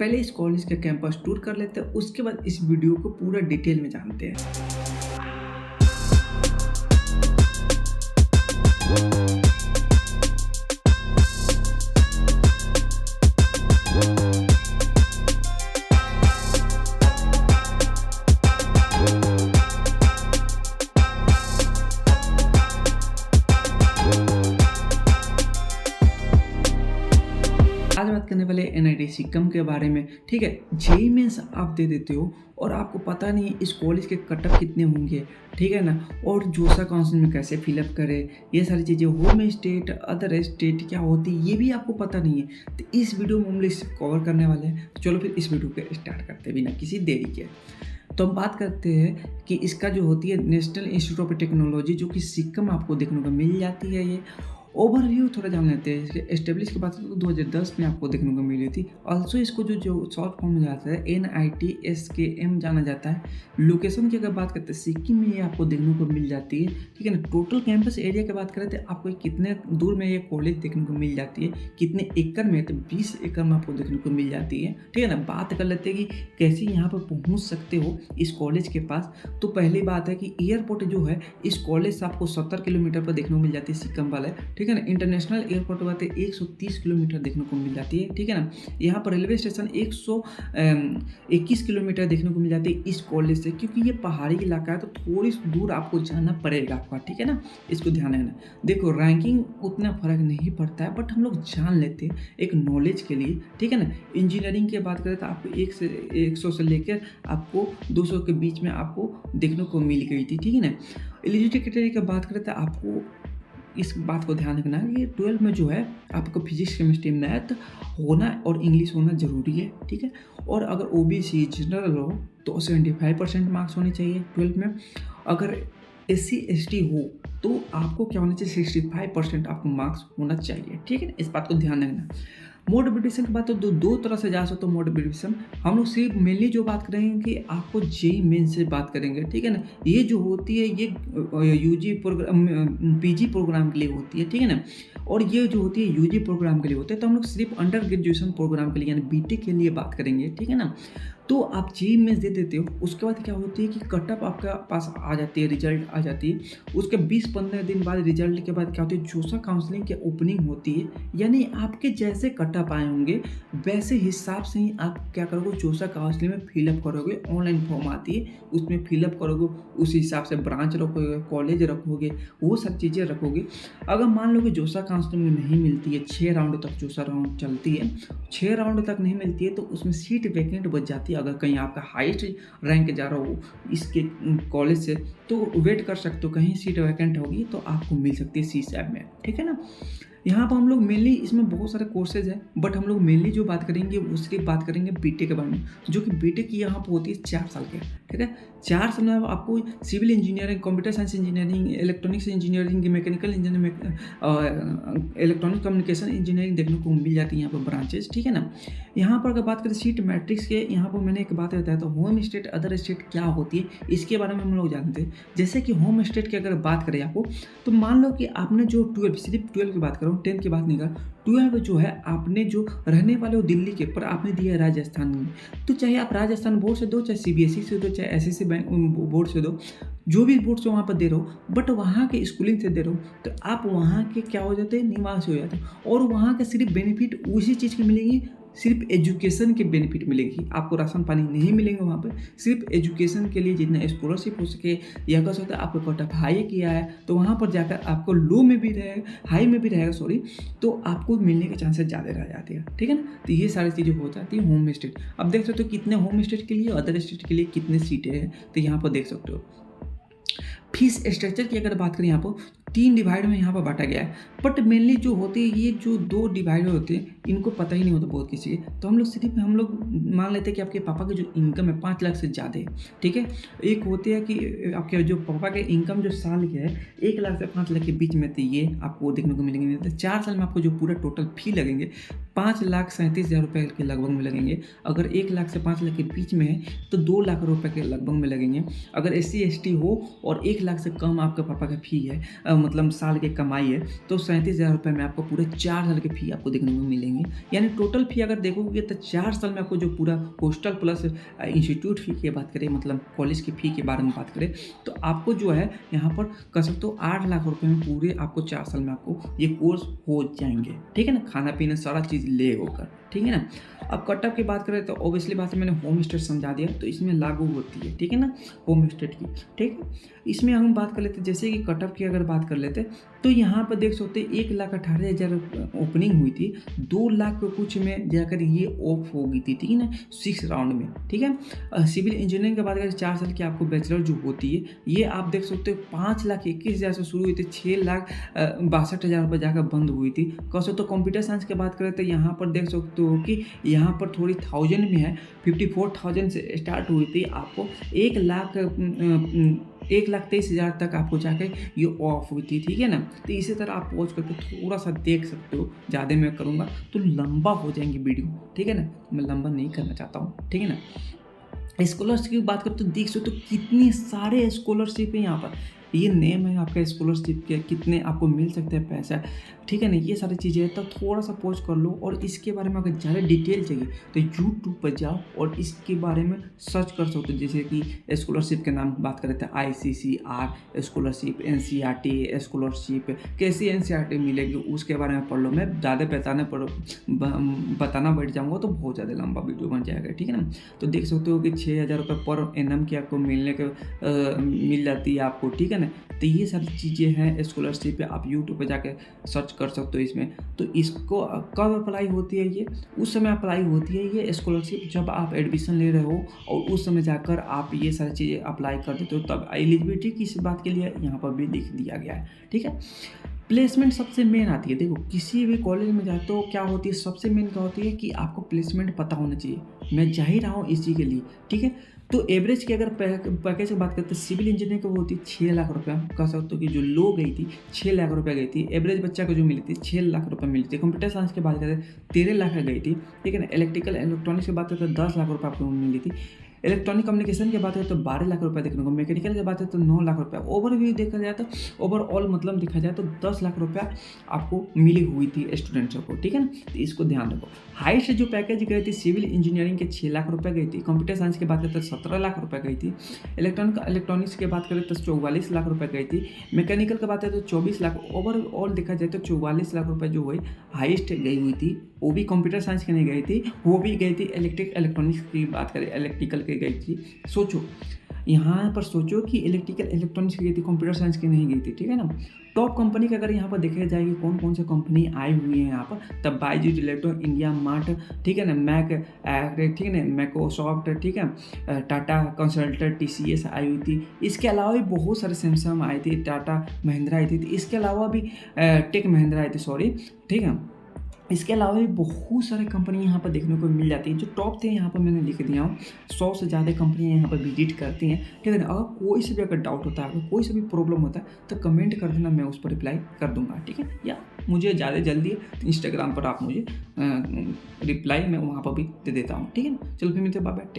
पहले इस कॉलेज का कैंपस टूर कर लेते हैं, उसके बाद इस वीडियो को पूरा डिटेल में जानते हैं। आज बात करने वाले एनआईटी सिक्किम के बारे में। ठीक है, जेईई मेंस आप दे देते हो और आपको पता नहीं इस कॉलेज के कट ऑफ कितने होंगे, ठीक है ना, और जोसा काउंसिल में कैसे फिलअप करें, ये सारी चीज़ें, होम स्टेट अदर स्टेट क्या होती है ये भी आपको पता नहीं है। तो इस वीडियो में हम लोग इसे कवर करने वाले हैं। तो चलो फिर इस वीडियो को स्टार्ट करते हैं बिना किसी देरी के। तो हम बात करते हैं कि इसका जो होती है नेशनल इंस्टीट्यूट ऑफ टेक्नोलॉजी, जो कि सिक्किम आपको देखने को मिल जाती है। ये ओवरव्यू थोड़ा जान लेते हैं। इसके एस्टेब्लिश की बात करें तो 2010 में आपको देखने को मिली थी। ऑल्सो इसको जो शॉर्ट फॉर्म में जाता है NITSKM जाना जाता है। लोकेशन की अगर बात करते हैं सिक्किम में ये आपको देखने को मिल जाती है, ठीक है ना। टोटल कैंपस एरिया की बात करें तो आपको कितने दूर में ये कॉलेज देखने को मिल जाती है, कितने एकड़ में, तो 20 एकड़ में आपको देखने को मिल जाती है, ठीक है ना। बात कर लेते हैं कि कैसे यहाँ पर पहुँच सकते हो इस कॉलेज के पास। तो पहली बात है कि एयरपोर्ट जो है इस कॉलेज से आपको 70 किलोमीटर पर देखने को मिल जाती है सिक्किम वाले, ठीक है ना। इंटरनेशनल एयरपोर्ट बात है 130 किलोमीटर देखने को मिल जाती है, ठीक है ना। यहाँ पर रेलवे स्टेशन 121 किलोमीटर देखने को मिल जाती है इस कॉलेज से, क्योंकि ये पहाड़ी इलाका है तो थोड़ी दूर आपको जाना पड़ेगा आपका, ठीक है ना। इसको ध्यान रखना। देखो रैंकिंग उतना फर्क नहीं पड़ता है, बट हम लोग जान लेते हैं एक नॉलेज के लिए, ठीक है ना। इंजीनियरिंग की बात करें तो आपको 100 से लेकर आपको 200 के बीच में आपको देखने को मिल गई थी, ठीक है ना। एलिजिबिलिटी क्राइटेरिया की बात करें तो आपको इस बात को ध्यान रखना है कि 12 में जो है आपको फिजिक्स केमिस्ट्री मैथ होना और इंग्लिश होना ज़रूरी है, ठीक है। और अगर OBC जनरल हो तो 75% मार्क्स होने चाहिए 12 में। अगर SC ST हो तो आपको क्या होना चाहिए, 65% आपको मार्क्स होना चाहिए, ठीक है। इस बात को ध्यान रखना। मोड एप्लीकेशन की बात तो दो तरह से जा सकते हो। मोड एप्लीकेशन हम लोग सिर्फ मेनली जो बात करेंगे कि आपको जेईई मेन से बात करेंगे, ठीक है ना। ये जो होती है ये यूजी प्रोग्राम PG प्रोग्राम के लिए होती है, ठीक है ना। और ये जो होती है यूजी प्रोग्राम के लिए होते हैं। तो हम लोग सिर्फ अंडर ग्रेजुएशन प्रोग्राम के लिए यानी BTech के लिए बात करेंगे, ठीक है ना। तो आप जेईई मेंस दे देते हो, उसके बाद क्या होती है कि कट ऑफ आपका पास आ जाती है, रिजल्ट आ जाती है। उसके 20-15 दिन बाद रिजल्ट के बाद क्या होती है, जोसा काउंसलिंग की ओपनिंग होती है। यानी आपके जैसे कट ऑफ आए होंगे वैसे हिसाब से ही आप क्या करोगे, जोसा काउंसलिंग में फिलअप करोगे। ऑनलाइन फॉर्म आती है उसमें फिलअप करोगे, उस हिसाब से ब्रांच रखोगे, कॉलेज रखोगे, वो सब चीज़ें रखोगे। अगर मान लो कि जोसा काउंसलिंग में नहीं मिलती है, 6 राउंड तक जोसा राउंड चलती है, 6 राउंड तक नहीं मिलती है तो उसमें सीट वैकेंट बच जाती है। अगर कहीं आपका हाईएस्ट रैंक जा रहा हो इसके कॉलेज से तो वेट कर सकते हो, कहीं सीट वैकेंट होगी तो आपको मिल सकती है CSAT में, ठीक है ना। यहाँ पर हम लोग मेनली इसमें बहुत सारे कोर्सेज हैं, बट हम लोग मेनली जो बात करेंगे वो सिर्फ बात करेंगे BTech के बारे में, जो कि BTech यहाँ पर होती है 4 साल के, ठीक है। 4 साल में आपको civil engineering, computer science engineering, electronics engineering, mechanical engineering, electronic communication engineering देखने को मिल जाती है यहाँ पर ब्रांचेज, ठीक है ना। यहाँ पर अगर बात करें सीट मैट्रिक्स के, यहाँ पर मैंने एक बात बताया तो होम स्टेट अदर स्टेट क्या होती है इसके बारे में हम लोग जानते हैं। जैसे कि होम स्टेट की अगर बात करें आपको, तो मान लो कि आपने जो 12 सिर्फ 12 की बात करूँ, 10 की बात नहीं कर, 12 जो है आपने जो रहने वाले हो दिल्ली के, पर आपने दिया है राजस्थान में। तो चाहे आप राजस्थान बोर्ड से दो, चाहे CBSE से दो, चाहे SSC बोर्ड से दो, जो भी बोर्ड से वहाँ पर दे रहे हो, बट वहाँ के स्कूलिंग से दे रहे हो तो आप वहाँ के क्या हो जाते हैं, निवासी हो जाते हैं। और वहाँ के सिर्फ बेनिफिट उसी चीज़ की मिलेंगी, सिर्फ एजुकेशन के बेनिफिट मिलेगी, आपको राशन पानी नहीं मिलेंगे वहाँ पे। सिर्फ एजुकेशन के लिए जितना स्कॉलरशिप हो सके, या कह सकते हैं आपको कट ऑफ हाई किया है तो वहाँ पर जाकर आपको लो में भी रहेगा, हाई में भी रहेगा सॉरी, तो आपको मिलने के चांसेस ज़्यादा रह जाते हैं, ठीक है ना। तो ये सारी चीज़ें हो जाती है होम स्टेट। अब देख सकते हो कितने होम स्टेट के लिए, अदर स्टेट के लिए कितने सीटें हैं, तो यहाँ पर देख सकते हो। फीस स्ट्रक्चर की अगर बात करें यहाँ पर 3 डिवाइड में यहाँ पर बांटा गया है, बट मेनली जो होते हैं ये जो 2 डिवाइड होते हैं इनको पता ही नहीं होता बहुत किसी के। तो हम लोग मान लेते हैं कि आपके पापा की जो इनकम है 5 लाख से ज़्यादा है, ठीक है। एक होते हैं कि आपके जो पापा के इनकम जो साल के है 1 लाख से 5 लाख के बीच में, तो ये आपको देखने को मिलेंगे। तो 4 साल में आपको जो पूरा टोटल फी लगेंगे 5,37,000 रुपये के लगभग में लगेंगे। अगर 1 लाख से 5 लाख के बीच में है तो 2 लाख रुपये के लगभग में लगेंगे। अगर SC ST हो और 1 लाख से कम आपके पापा का फी है, मतलब साल की कमाई है, तो 37,000 रुपये में आपको पूरे 4 साल की फ़ी आपको देखने को मिलेंगी। यानी टोटल फ़ी अगर देखोगे तो 4 साल में आपको जो पूरा हॉस्टल प्लस इंस्टीट्यूट फ़ी की बात करें, मतलब कॉलेज की फ़ी के बारे में बात करें, तो आपको जो है यहाँ पर कह सकते हो 8 लाख रुपए में पूरे आपको 4 साल में आपको ये कोर्स हो जाएँगे, ठीक है ना? खाना-पीना सारा चीज़ ले होकर, ठीक है ना? अब कट-ऑफ की बात करें तो ऑब्वियसली बात है, मैंने होम स्टे समझा दिया, तो इसमें लागू होती है, ठीक है ना? होम स्टेट की, ठीक है? इसमें हम बात कर लेते हैं, जैसे कि कट-ऑफ की अगर बात कर लेते हैं, तो यहाँ पर देख सकते हैं 1,18,000 ओपनिंग हुई थी, 2 लाख कुछ में जाकर ये ऑफ हो गई थी, ठीक है ना? 6 राउंड में, ठीक है? सिविल इंजीनियरिंग की बात करें 4 साल की आपको बैचलर जो होती है, ये आप देख सकते हो 5,21,000 से शुरू हुई थी, 6,62,000 रुपये जाकर बंद हुई थी। कह सकते हो कंप्यूटर साइंस की बात करें तो यहाँ पर देख सकते हो कि यहाँ पर थोड़ी 1000 में है, 54,000 से स्टार्ट हुई थी, आपको 1,23,000 तक आपको जाकर ये ऑफ हुई थी, ठीक है ना? तो इसी तरह आप पॉज करके थोड़ा-सा देख सकते हो, ज़्यादा मैं करूँगा तो लंबा हो जाएँगी वीडियो, ठीक है ना? मैं लंबा नहीं करना चाहता हूँ, ठीक है ना? स्कॉलरशिप की बात करें तो देख सकते हो कितने सारे स्कॉलरशिप है यहाँ पर। ये नेम है आपका स्कॉलरशिप के, कितने आपको मिल सकते हैं पैसा, ठीक है ना? ये सारी चीज़ें हैं, तो थोड़ा सा पॉज कर लो, और इसके बारे में अगर ज़्यादा डिटेल चाहिए तो यूट्यूब पर जाओ और इसके बारे में सर्च कर सकते हो। जैसे कि स्कॉलरशिप के नाम बात करें तो ICCR स्कॉलरशिप, NCERT स्कॉलरशिप, कैसी NCERT मिलेगी उसके बारे में पढ़ लो। मैं ज़्यादा बताना बैठ जाऊँगा तो बहुत ज़्यादा लंबा वीडियो बन जाएगा, ठीक है ना? तो देख सकते हो कि 6,000 रुपये पर एनम की आपको मिल जाती है आपको, ठीक है ना? तो ये सारी चीज़ें हैं स्कॉलरशिप पे, आप यूट्यूब पे जाके सर्च कर सकते हो इसमें। तो इसको कब अप्लाई होती है ये? उस समय अप्लाई होती है ये स्कॉलरशिप जब आप एडमिशन ले रहे हो, और उस समय जाकर आप ये सारी चीज़ें अप्लाई कर देते हो, तब एलिजिबिलिटी किस बात के लिए यहाँ पर भी लिख दिया गया है, ठीक है? प्लेसमेंट सबसे मेन आती है। देखो किसी भी कॉलेज में जाते हो क्या होती है, सबसे मेन क्या होती है कि आपको प्लेसमेंट पता होना चाहिए। मैं जा ही रहा हूँ इसी के लिए, ठीक है? तो एवरेज की अगर पैकेज की बात करते हैं, सिविल इंजीनियरिंग की वो होती है 6 लाख रुपये। कह सकते हो कि जो लो गई थी 6 लाख रुपये गई थी, एवरेज बच्चा को जो मिली थी 6 लाख रुपये मिली थी। कंप्यूटर साइंस की बात करें 13 लाख गई थी, ठीक है ना? इलेक्ट्रिकल इलेक्ट्रॉनिक्स की बात करें तो 10 लाख रुपये आपको मिली थी। इलेक्ट्रॉनिक कम्युनिकेशन की बात है तो 12 लाख रुपए देखने को, मैकेनिकल की बात है तो 9 लाख रुपए, ओवरव्यू देखा जाए तो ओवरऑल मतलब देखा जाए तो 10 लाख रुपया आपको मिली हुई थी स्टूडेंट्सों को, ठीक है ना? तो इसको ध्यान रखो। हाईएस्ट जो पैकेज गई थी सिविल इंजीनियरिंग के 6 लाख रुपये गई थी, कंप्यूटर साइंस की बात करें तो 17 लाख रुपये गई थी, इलेक्ट्रॉनिक्स की बात करें तो 44 लाख रुपये गई थी, मैकेनिकल की बात है तो 24 लाख, ओवरऑल देखा जाए तो 44 लाख रुपये जो हुई हाईएस्ट गई हुई थी। वो भी कंप्यूटर साइंस की नहीं गई थी, वो भी गई थी इलेक्ट्रॉनिक्स की बात करें, इलेक्ट्रिकल की गई थी। सोचो यहाँ पर, सोचो कि इलेक्ट्रिकल इलेक्ट्रॉनिक्स की गई थी, कंप्यूटर साइंस की नहीं गई थी, ठीक है ना? टॉप कंपनी की अगर यहाँ पर देखा जाएगी कौन कौन से कंपनी आई हुई है यहाँ पर, तब बायजूस, इलेक्ट्रॉन, इंडिया मार्ट, ठीक है ना? मैक, ठीक है ना? मैक्रोसॉफ्ट, ठीक है? टाटा कंसल्टेंट, TCS आई हुई थी। इसके अलावा भी बहुत सारे सैमसंग आई थी, टाटा महिंद्रा आई थी, इसके अलावा भी टेक महिंद्रा आई थी, सॉरी, ठीक है? इसके अलावा भी बहुत सारे कंपनी यहाँ पर देखने को मिल जाती है। जो टॉप थे यहाँ पर मैंने लिख दिया हूँ, 100 से ज़्यादा कंपनियाँ यहाँ पर विजिट करती हैं, ठीक है ना? अगर कोई से भी अगर डाउट होता है, अगर कोई से भी प्रॉब्लम होता है तो कमेंट कर देना, मैं उस पर रिप्लाई कर दूँगा, ठीक है? या मुझे ज़्यादा जल्दी इंस्टाग्राम पर आप मुझे रिप्लाई मैं वहाँ पर भी दे देता हूँ, ठीक है ना? चलो फिर मिलते हैं, बाय बाय, टेक।